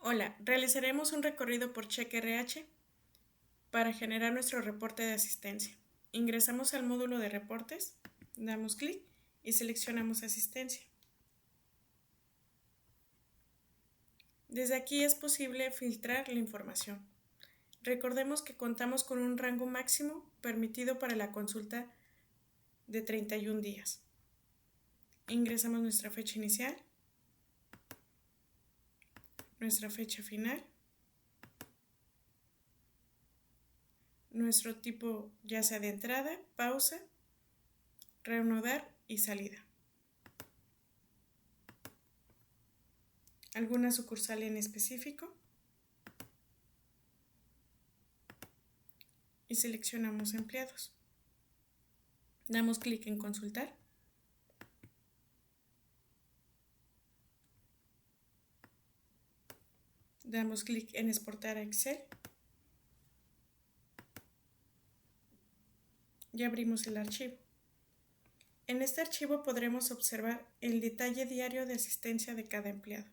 Hola, realizaremos un recorrido por Check RH para generar nuestro reporte de asistencia. Ingresamos al módulo de reportes, damos clic y seleccionamos asistencia. Desde aquí es posible filtrar la información. Recordemos que contamos con un rango máximo permitido para la consulta de 31 días. Ingresamos nuestra fecha inicial, nuestra fecha final, nuestro tipo ya sea de entrada, pausa, reanudar y salida. ¿Alguna sucursal en específico? Y seleccionamos empleados. Damos clic en consultar. Damos clic en exportar a Excel. Y abrimos el archivo. En este archivo podremos observar el detalle diario de asistencia de cada empleado.